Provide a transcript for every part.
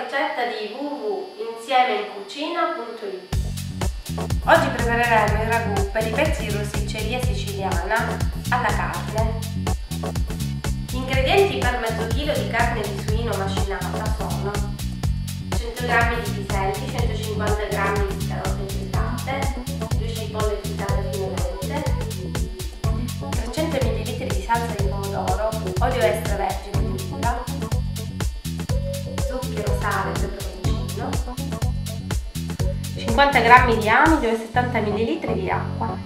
ricetta di www.insiemeincucina.it. Oggi prepareremo il ragù per i pezzi di rosticceria siciliana alla carne. Gli ingredienti per mezzo chilo di carne di suino macinata sono 100 g di piselli, 150 g di carote fritate, 2 cipolle fritate finemente, 300 ml di salsa di pomodoro, olio extravergine di oliva, zucchero, sale e peperoncino, 50 g di amido e 70 ml di acqua.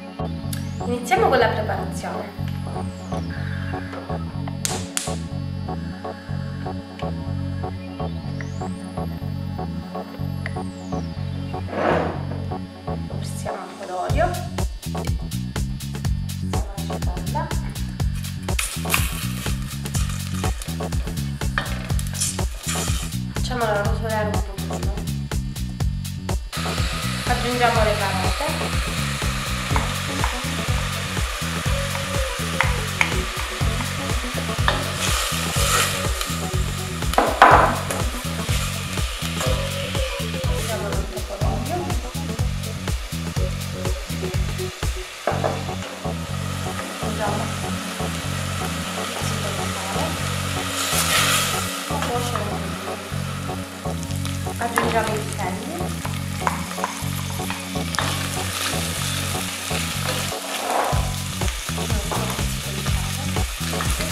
Iniziamo con la preparazione. Versiamo un po' d'olio, facciamola rosolare un pochino, aggiungiamo le carote, aggiungiamo i piselli,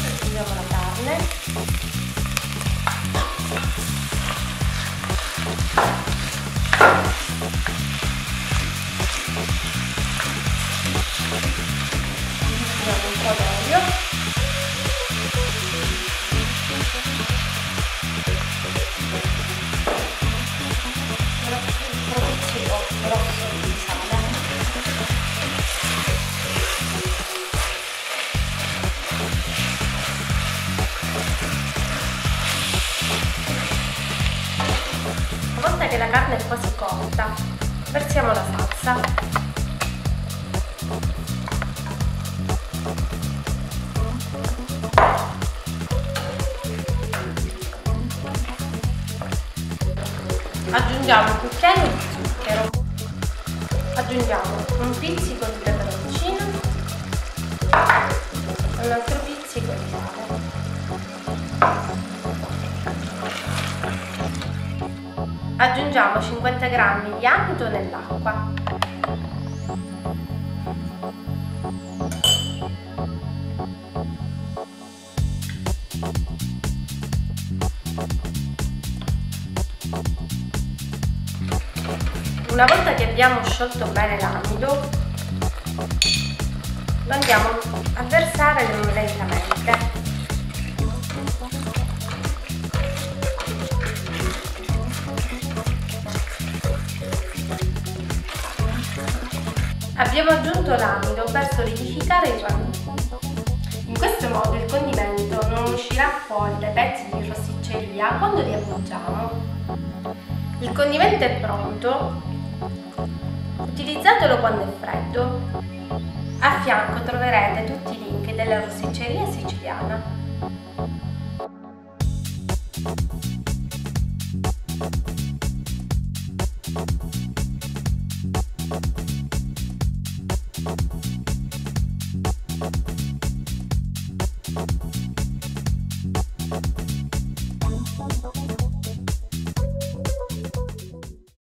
aggiungiamo la carne, aggiungiamo un po' d'olio, grosso di sale, una volta che la carne è quasi cotta, versiamo la salsa. Aggiungiamo un cucchiaio di zucchero, aggiungiamo un pizzico di peperoncino e un altro pizzico di sale. Aggiungiamo 50 g di amido nell'acqua. Una volta che abbiamo sciolto bene l'amido, lo andiamo a versare lentamente. Abbiamo aggiunto l'amido per solidificare il ragù. In questo modo il condimento non uscirà fuori dai pezzi di rosticceria quando li appoggiamo. Il condimento è pronto. Utilizzatelo quando è freddo. A fianco troverete tutti i link della rosticceria siciliana.